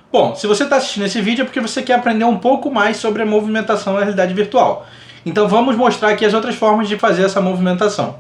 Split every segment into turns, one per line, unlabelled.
Bom, se você está assistindo esse vídeo é porque você quer aprender um pouco mais sobre a movimentação na realidade virtual. Então vamos mostrar aqui as outras formas de fazer essa movimentação.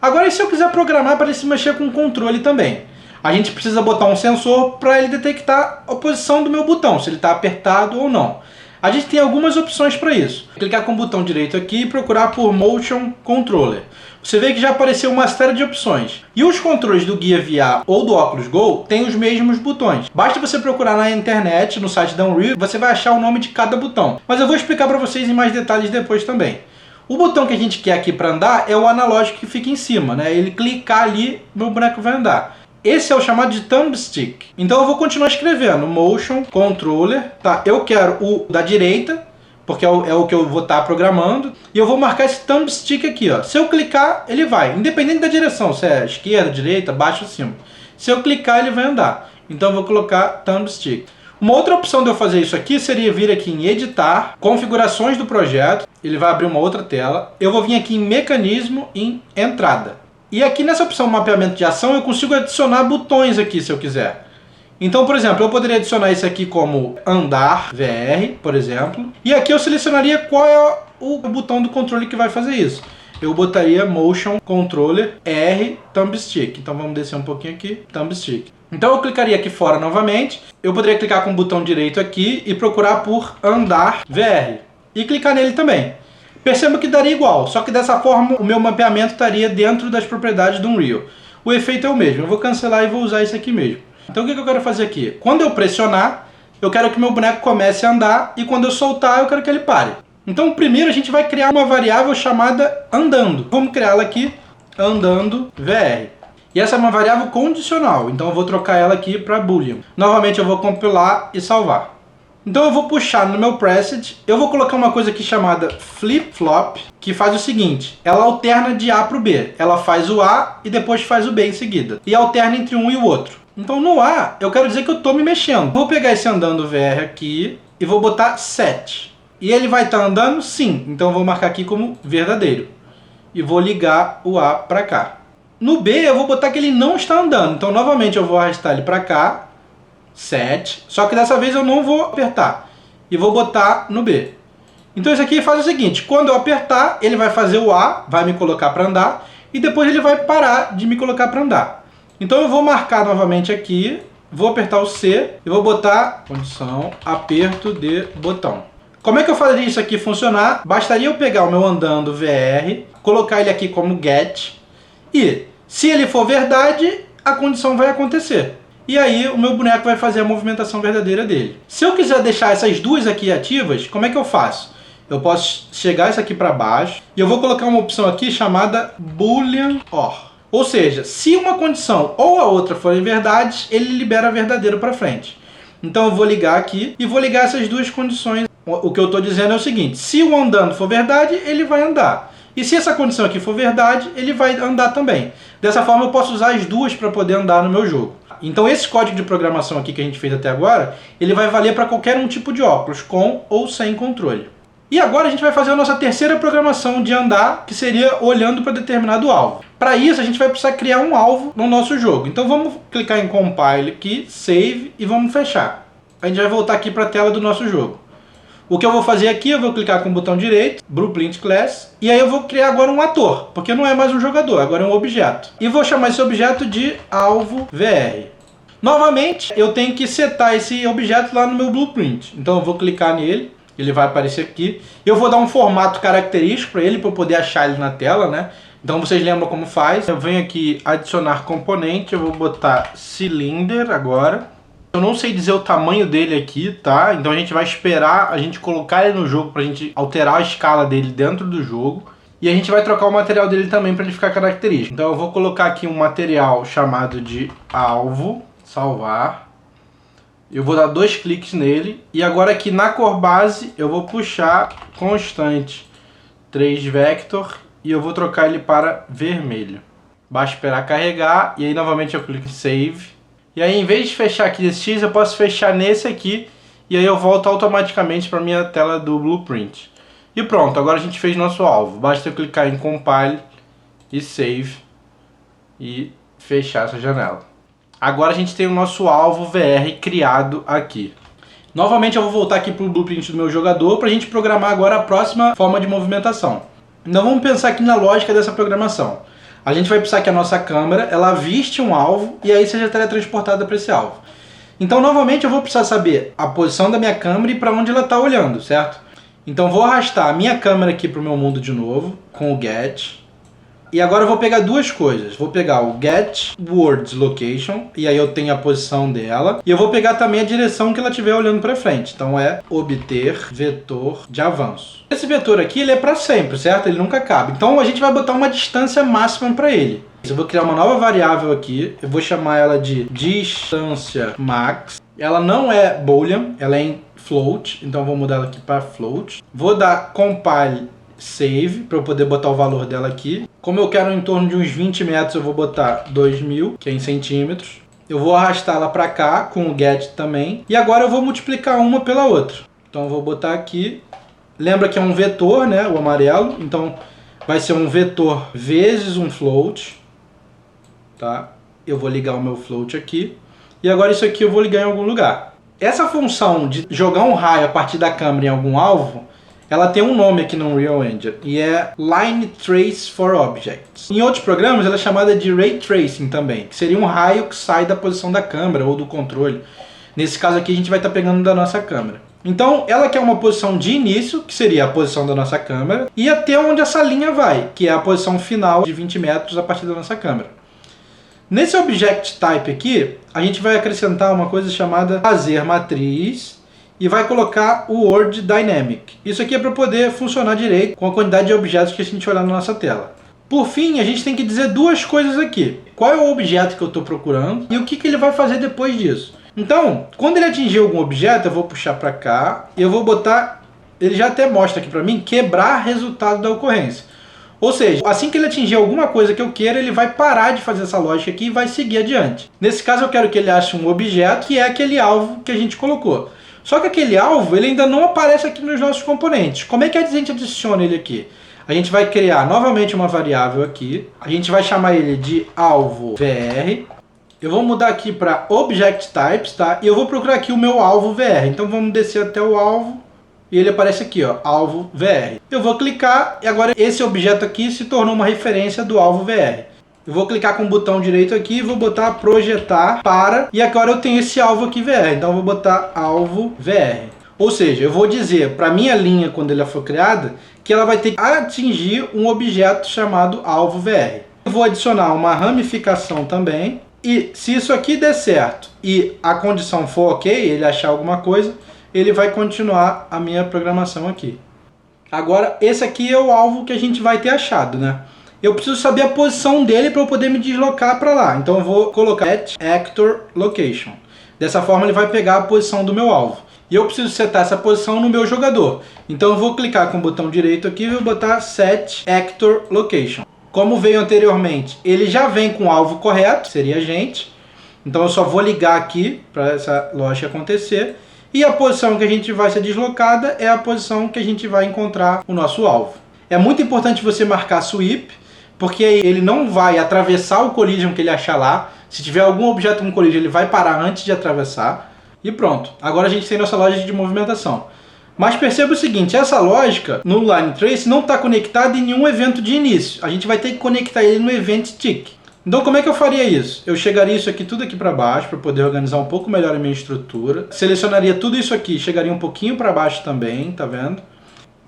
Agora, e se eu quiser programar para ele se mexer com o controle também? A gente precisa botar um sensor para ele detectar a posição do meu botão, se ele está apertado ou não. A gente tem algumas opções para isso. Clicar com o botão direito aqui e procurar por Motion Controller. Você vê que já apareceu uma série de opções. E os controles do Gear VR ou do Oculus Go têm os mesmos botões. Basta você procurar na internet, no site da Unreal, você vai achar o nome de cada botão. Mas eu vou explicar para vocês em mais detalhes depois também. O botão que a gente quer aqui para andar é o analógico que fica em cima, né? Ele clicar ali, meu boneco vai andar. Esse é o chamado de thumbstick. Então eu vou continuar escrevendo Motion Controller, tá? Eu quero o da direita, porque é o que eu vou estar programando. E eu vou marcar esse thumbstick aqui, ó. Se eu clicar, ele vai, independente da direção, se é esquerda, direita, baixo ou cima. Se eu clicar, ele vai andar. Então eu vou colocar thumbstick. Uma outra opção de eu fazer isso aqui seria vir aqui em editar, configurações do projeto, ele vai abrir uma outra tela. Eu vou vir aqui em mecanismo, em entrada. E aqui nessa opção mapeamento de ação eu consigo adicionar botões aqui se eu quiser. Então, por exemplo, eu poderia adicionar esse aqui como andar VR, por exemplo. E aqui eu selecionaria qual é o botão do controle que vai fazer isso. Eu botaria Motion Controller R Thumbstick. Então vamos descer um pouquinho aqui, Thumbstick. Então eu clicaria aqui fora novamente. Eu poderia clicar com o botão direito aqui e procurar por andar VR. E clicar nele também. Perceba que daria igual, só que dessa forma o meu mapeamento estaria dentro das propriedades do Unreal. O efeito é o mesmo, eu vou cancelar e vou usar esse aqui mesmo. Então o que eu quero fazer aqui? Quando eu pressionar, eu quero que o meu boneco comece a andar e quando eu soltar, eu quero que ele pare. Então primeiro a gente vai criar uma variável chamada andando. Vamos criá-la aqui, andando VR. E essa é uma variável condicional, então eu vou trocar ela aqui para boolean. Novamente eu vou compilar e salvar. Então eu vou puxar no meu preset, eu vou colocar uma coisa aqui chamada flip-flop, que faz o seguinte, ela alterna de A para o B. Ela faz o A e depois faz o B em seguida. E alterna entre um e o outro. Então no A, eu quero dizer que eu estou me mexendo. Vou pegar esse andando VR aqui e vou botar set. E ele vai estar andando? Sim. Então eu vou marcar aqui como verdadeiro. E vou ligar o A para cá. No B eu vou botar que ele não está andando. Então novamente eu vou arrastar ele para cá. Set, só que dessa vez eu não vou apertar e vou botar no B. Então isso aqui faz o seguinte, quando eu apertar ele vai fazer o A, vai me colocar para andar e depois ele vai parar de me colocar para andar. Então eu vou marcar novamente aqui, vou apertar o C e vou botar condição aperto de botão. Como é que eu faria isso aqui funcionar? Bastaria eu pegar o meu andando VR, colocar ele aqui como get e se ele for verdade, a condição vai acontecer. E aí o meu boneco vai fazer a movimentação verdadeira dele. Se eu quiser deixar essas duas aqui ativas, como é que eu faço? Eu posso chegar isso aqui para baixo e eu vou colocar uma opção aqui chamada Boolean OR. Ou seja, se uma condição ou a outra forem verdades, ele libera verdadeiro para frente. Então eu vou ligar aqui e vou ligar essas duas condições. O que eu estou dizendo é o seguinte, se o andando for verdade, ele vai andar. E se essa condição aqui for verdade, ele vai andar também. Dessa forma eu posso usar as duas para poder andar no meu jogo. Então esse código de programação aqui que a gente fez até agora, ele vai valer para qualquer um tipo de óculos, com ou sem controle. E agora a gente vai fazer a nossa terceira programação de andar, que seria olhando para determinado alvo. Para isso a gente vai precisar criar um alvo no nosso jogo. Então vamos clicar em Compile aqui, Save e vamos fechar. A gente vai voltar aqui para a tela do nosso jogo. O que eu vou fazer aqui, eu vou clicar com o botão direito, Blueprint Class, e aí eu vou criar agora um ator, porque não é mais um jogador, agora é um objeto. E vou chamar esse objeto de alvo VR. Novamente, eu tenho que setar esse objeto lá no meu Blueprint. Então eu vou clicar nele, ele vai aparecer aqui. Eu vou dar um formato característico para ele, para eu poder achar ele na tela, né? Então vocês lembram como faz. Eu venho aqui adicionar componente, eu vou botar Cylinder agora. Eu não sei dizer o tamanho dele aqui, tá? Então a gente vai esperar a gente colocar ele no jogo pra gente alterar a escala dele dentro do jogo. E a gente vai trocar o material dele também para ele ficar característico. Então eu vou colocar aqui um material chamado de alvo, salvar. Eu vou dar 2 cliques nele. E agora aqui na cor base eu vou puxar constante 3 vector e eu vou trocar ele para vermelho. Basta esperar carregar e aí novamente eu clico em Save. E aí, em vez de fechar aqui nesse X, eu posso fechar nesse aqui. E aí eu volto automaticamente para a minha tela do Blueprint. E pronto, agora a gente fez nosso alvo. Basta eu clicar em Compile e Save e fechar essa janela. Agora a gente tem o nosso alvo VR criado aqui. Novamente eu vou voltar aqui para o blueprint do meu jogador para a gente programar agora a próxima forma de movimentação. Então vamos pensar aqui na lógica dessa programação. A gente vai precisar que a nossa câmera ela viste um alvo e aí seja teletransportada para esse alvo. Então novamente eu vou precisar saber a posição da minha câmera e para onde ela está olhando, certo? Então vou arrastar a minha câmera aqui para o meu mundo de novo com o Get. E agora eu vou pegar duas coisas. Vou pegar o Get Words Location, e aí eu tenho a posição dela. E eu vou pegar também a direção que ela estiver olhando para frente. Então é obter vetor de avanço. Esse vetor aqui ele é para sempre, certo? Ele nunca acaba. Então a gente vai botar uma distância máxima para ele. Eu vou criar uma nova variável aqui. Eu vou chamar ela de distância max. Ela não é boolean, ela é em float. Então eu vou mudar ela aqui para float. Vou dar compile save para eu poder botar o valor dela aqui. Como eu quero em torno de uns 20 metros, eu vou botar 2000, que é em centímetros. Eu vou arrastar ela para cá com o get também. E agora eu vou multiplicar uma pela outra. Então eu vou botar aqui. Lembra que é um vetor, né? O amarelo. Então vai ser um vetor vezes um float. Tá? Eu vou ligar o meu float aqui. E agora isso aqui eu vou ligar em algum lugar. Essa função de jogar um raio a partir da câmera em algum alvo, ela tem um nome aqui no Unreal Engine, e é Line Trace for Objects. Em outros programas ela é chamada de Ray Tracing também, que seria um raio que sai da posição da câmera ou do controle. Nesse caso aqui a gente vai estar pegando da nossa câmera. Então ela quer uma posição de início, que seria a posição da nossa câmera, e até onde essa linha vai, que é a posição final de 20 metros a partir da nossa câmera. Nesse Object Type aqui, a gente vai acrescentar uma coisa chamada fazer matriz, e vai colocar o Word Dynamic. Isso aqui é para poder funcionar direito com a quantidade de objetos que a gente olhar na nossa tela. Por fim, a gente tem que dizer duas coisas aqui. Qual é o objeto que eu estou procurando e o que ele vai fazer depois disso. Então, quando ele atingir algum objeto, eu vou puxar para cá e eu vou botar, ele já até mostra aqui para mim, quebrar resultado da ocorrência. Ou seja, assim que ele atingir alguma coisa que eu queira, ele vai parar de fazer essa lógica aqui e vai seguir adiante. Nesse caso, eu quero que ele ache um objeto que é aquele alvo que a gente colocou. Só que aquele alvo ele ainda não aparece aqui nos nossos componentes. Como é que a gente adiciona ele aqui? A gente vai criar novamente uma variável aqui. A gente vai chamar ele de alvo VR. Eu vou mudar aqui para Object Types, tá? E eu vou procurar aqui o meu alvo VR. Então vamos descer até o alvo. E ele aparece aqui, ó, alvo VR. Eu vou clicar e agora esse objeto aqui se tornou uma referência do alvo VR. Eu vou clicar com o botão direito aqui e vou botar projetar para, e agora eu tenho esse alvo aqui VR, então eu vou botar alvo VR. Ou seja, eu vou dizer para minha linha, quando ela for criada, que ela vai ter que atingir um objeto chamado alvo VR. Eu vou adicionar uma ramificação também, e se isso aqui der certo e a condição for ok, ele achar alguma coisa, ele vai continuar a minha programação aqui. Agora, esse aqui é o alvo que a gente vai ter achado, né? Eu preciso saber a posição dele para eu poder me deslocar para lá. Então eu vou colocar Set Actor Location. Dessa forma ele vai pegar a posição do meu alvo. E eu preciso setar essa posição no meu jogador. Então eu vou clicar com o botão direito aqui e vou botar Set Actor Location. Como veio anteriormente, ele já vem com o alvo correto, seria a gente. Então eu só vou ligar aqui para essa lógica acontecer. E a posição que a gente vai ser deslocada é a posição que a gente vai encontrar o nosso alvo. É muito importante você marcar Sweep, porque ele não vai atravessar o collision que ele achar lá. Se tiver algum objeto com collision, ele vai parar antes de atravessar. E pronto. Agora a gente tem nossa lógica de movimentação. Mas perceba o seguinte, essa lógica no Line Trace não está conectada em nenhum evento de início. A gente vai ter que conectar ele no Event Tick. Então como é que eu faria isso? Eu chegaria isso aqui tudo aqui para baixo, para poder organizar um pouco melhor a minha estrutura. Selecionaria tudo isso aqui, chegaria um pouquinho para baixo também, tá vendo?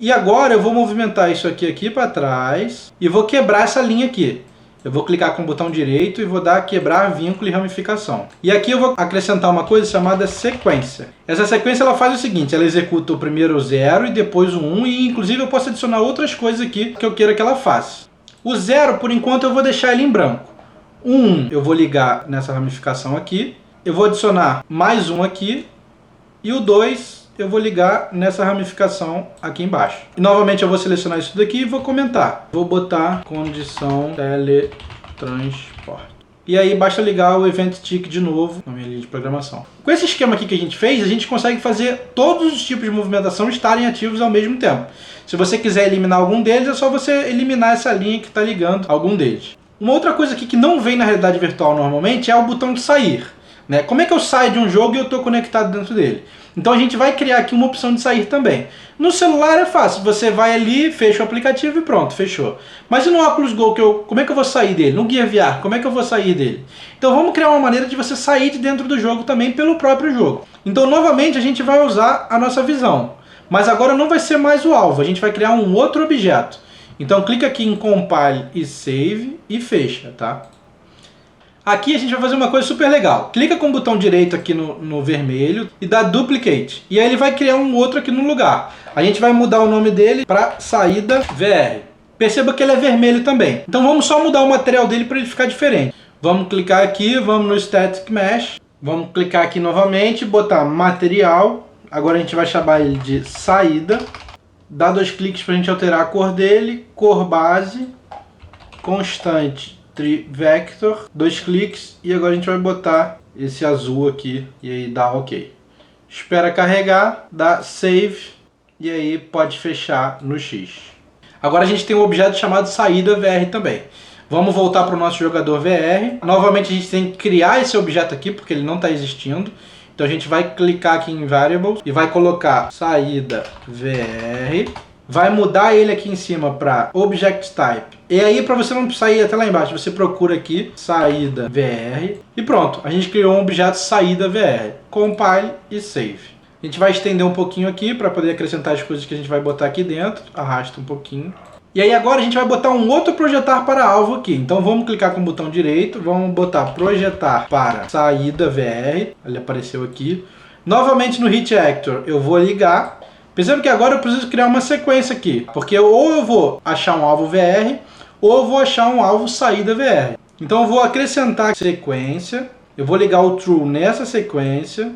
E agora eu vou movimentar isso aqui para trás e vou quebrar essa linha aqui. Eu vou clicar com o botão direito e vou dar quebrar vínculo e ramificação. E aqui eu vou acrescentar uma coisa chamada sequência. Essa sequência ela faz o seguinte, ela executa o primeiro o 0 e depois o 1 e inclusive eu posso adicionar outras coisas aqui que eu queira que ela faça. O 0 por enquanto eu vou deixar ele em branco. O 1 eu vou ligar nessa ramificação aqui. Eu vou adicionar mais um aqui. E o 2 eu vou ligar nessa ramificação aqui embaixo. E novamente eu vou selecionar isso daqui e vou comentar. Vou botar condição teletransporte. E aí basta ligar o Event Tick de novo na minha linha de programação. Com esse esquema aqui que a gente fez, a gente consegue fazer todos os tipos de movimentação estarem ativos ao mesmo tempo. Se você quiser eliminar algum deles, é só você eliminar essa linha que está ligando algum deles. Uma outra coisa aqui que não vem na realidade virtual normalmente é o botão de sair. Né? Como é que eu saio de um jogo e eu estou conectado dentro dele? Então a gente vai criar aqui uma opção de sair também. No celular é fácil, você vai ali, fecha o aplicativo e pronto, fechou. Mas e no Oculus Go, como é que eu vou sair dele? No Gear VR, como é que eu vou sair dele? Então vamos criar uma maneira de você sair de dentro do jogo também pelo próprio jogo. Então novamente a gente vai usar a nossa visão. Mas agora não vai ser mais o alvo, a gente vai criar um outro objeto. Então clica aqui em Compile e Save e fecha, tá? Aqui a gente vai fazer uma coisa super legal. Clica com o botão direito aqui no vermelho e dá Duplicate. E aí ele vai criar um outro aqui no lugar. A gente vai mudar o nome dele para Saída VR. Perceba que ele é vermelho também. Então vamos só mudar o material dele para ele ficar diferente. Vamos clicar aqui, vamos no Static Mesh. Vamos clicar aqui novamente, botar Material. Agora a gente vai chamar ele de Saída. Dá 2 cliques para a gente alterar a cor dele. Cor base, constante. Vector, 2 cliques e agora a gente vai botar esse azul aqui e aí dá OK. Espera carregar, dá Save e aí pode fechar no X. Agora a gente tem um objeto chamado Saída VR também. Vamos voltar para o nosso jogador VR. Novamente a gente tem que criar esse objeto aqui porque ele não está existindo. Então a gente vai clicar aqui em Variables e vai colocar Saída VR. Vai mudar ele aqui em cima para Object Type. E aí, para você não sair até lá embaixo, você procura aqui Saída VR. E pronto, a gente criou um objeto Saída VR. Compile e Save. A gente vai estender um pouquinho aqui para poder acrescentar as coisas que a gente vai botar aqui dentro. Arrasta um pouquinho. E aí agora a gente vai botar um outro projetar para alvo aqui. Então vamos clicar com o botão direito. Vamos botar projetar para Saída VR. Ele apareceu aqui. Novamente no Hit Actor eu vou ligar. Perceba que agora eu preciso criar uma sequência aqui, porque ou eu vou achar um alvo VR, ou eu vou achar um alvo saída VR. Então eu vou acrescentar sequência, eu vou ligar o true nessa sequência,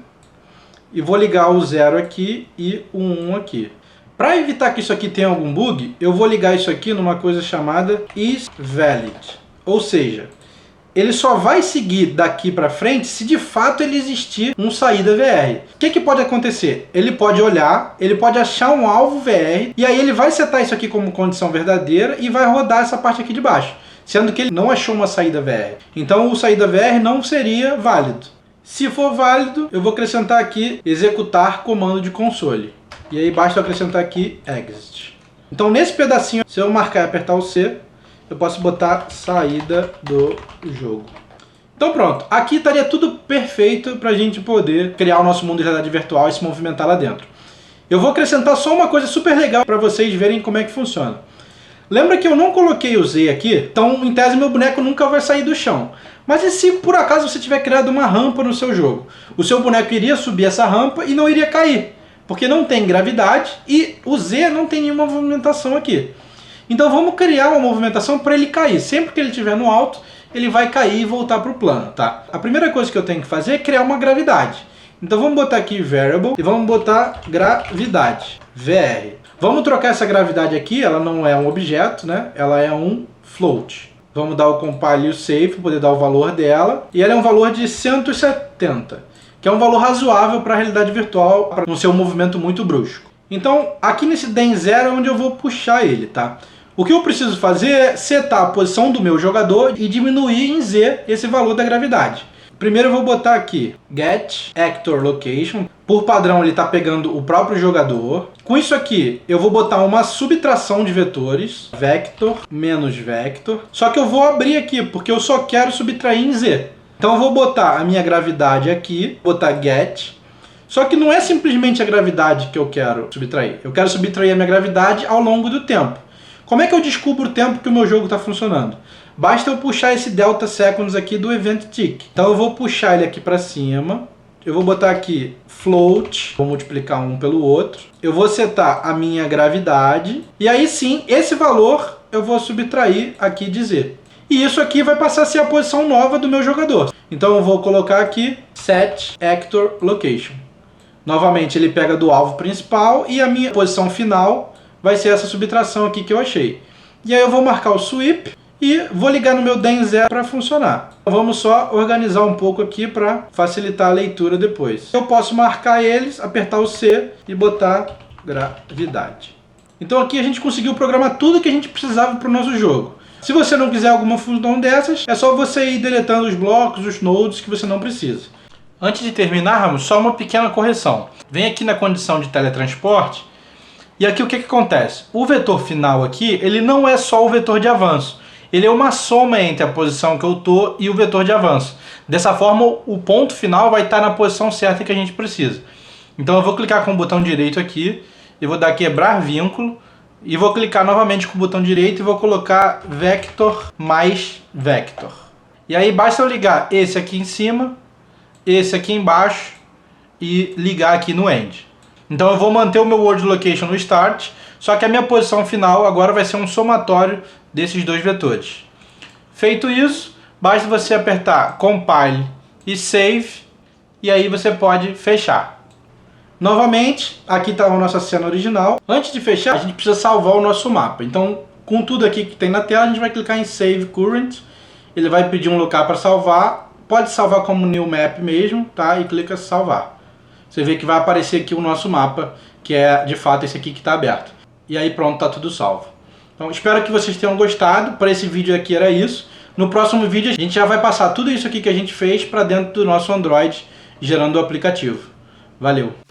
e vou ligar o 0 aqui e o 1 aqui. Para evitar que isso aqui tenha algum bug, eu vou ligar isso aqui numa coisa chamada isValid, ou seja, ele só vai seguir daqui para frente se de fato ele existir um saída VR. O que pode acontecer? Ele pode olhar, ele pode achar um alvo VR, e aí ele vai setar isso aqui como condição verdadeira e vai rodar essa parte aqui de baixo, sendo que ele não achou uma saída VR. Então o saída VR não seria válido. Se for válido, eu vou acrescentar aqui executar comando de console. E aí basta eu acrescentar aqui exit. Então nesse pedacinho, se eu marcar e apertar o C, eu posso botar saída do jogo. Então pronto, aqui estaria tudo perfeito para a gente poder criar o nosso mundo de realidade virtual e se movimentar lá dentro. Eu vou acrescentar só uma coisa super legal para vocês verem como é que funciona. Lembra que eu não coloquei o Z aqui? Então em tese meu boneco nunca vai sair do chão. Mas e se por acaso você tiver criado uma rampa no seu jogo? O seu boneco iria subir essa rampa e não iria cair, porque não tem gravidade e o Z não tem nenhuma movimentação aqui. Então vamos criar uma movimentação para ele cair. Sempre que ele estiver no alto, ele vai cair e voltar para o plano, tá? A primeira coisa que eu tenho que fazer é criar uma gravidade. Então vamos botar aqui Variable e vamos botar gravidade, VR. Vamos trocar essa gravidade aqui, ela não é um objeto, né? Ela é um float. Vamos dar o compile e o save para poder dar o valor dela. E ela é um valor de 170, que é um valor razoável para a realidade virtual, para não ser um movimento muito brusco. Então aqui nesse DEN 0 é onde eu vou puxar ele, tá? O que eu preciso fazer é setar a posição do meu jogador e diminuir em Z esse valor da gravidade. Primeiro eu vou botar aqui Get Actor Location. Por padrão ele está pegando o próprio jogador. Com isso aqui eu vou botar uma subtração de vetores. Vector menos Vector. Só que eu vou abrir aqui porque eu só quero subtrair em Z. Então eu vou botar a minha gravidade aqui. Botar Get. Só que não é simplesmente a gravidade que eu quero subtrair. Eu quero subtrair a minha gravidade ao longo do tempo. Como é que eu descubro o tempo que o meu jogo está funcionando? Basta eu puxar esse delta seconds aqui do Event Tick. Então eu vou puxar ele aqui para cima. Eu vou botar aqui float. Vou multiplicar um pelo outro. Eu vou setar a minha gravidade. E aí sim, esse valor eu vou subtrair aqui de Z. E isso aqui vai passar a ser a posição nova do meu jogador. Então eu vou colocar aqui Set Actor Location. Novamente ele pega do alvo principal e a minha posição final vai ser essa subtração aqui que eu achei. E aí eu vou marcar o sweep e vou ligar no meu DEN 0 para funcionar. Vamos só organizar um pouco aqui para facilitar a leitura depois. Eu posso marcar eles, apertar o C e botar gravidade. Então aqui a gente conseguiu programar tudo que a gente precisava para o nosso jogo. Se você não quiser alguma função dessas, é só você ir deletando os blocos, os nodes que você não precisa. Antes de terminarmos, só uma pequena correção. Vem aqui na condição de teletransporte, e aqui o que acontece? O vetor final aqui, ele não é só o vetor de avanço. Ele é uma soma entre a posição que eu estou e o vetor de avanço. Dessa forma, o ponto final vai estar na posição certa que a gente precisa. Então eu vou clicar com o botão direito aqui, e vou dar quebrar vínculo, e vou clicar novamente com o botão direito e vou colocar vector mais vector. E aí basta eu ligar esse aqui em cima, esse aqui embaixo e ligar aqui no end. Então eu vou manter o meu world location no start, só que a minha posição final agora vai ser um somatório desses dois vetores. Feito isso, basta você apertar compile e save, e aí você pode fechar. Novamente, aqui está a nossa cena original. Antes de fechar, a gente precisa salvar o nosso mapa. Então, com tudo aqui que tem na tela, a gente vai clicar em Save Current. Ele vai pedir um local para salvar. Pode salvar como New Map mesmo, tá? E clica em salvar. Você vê que vai aparecer aqui o nosso mapa, que é de fato esse aqui que está aberto. E aí pronto, está tudo salvo. Então, espero que vocês tenham gostado. Para esse vídeo aqui era isso. No próximo vídeo, a gente já vai passar tudo isso aqui que a gente fez para dentro do nosso Android, gerando o aplicativo. Valeu!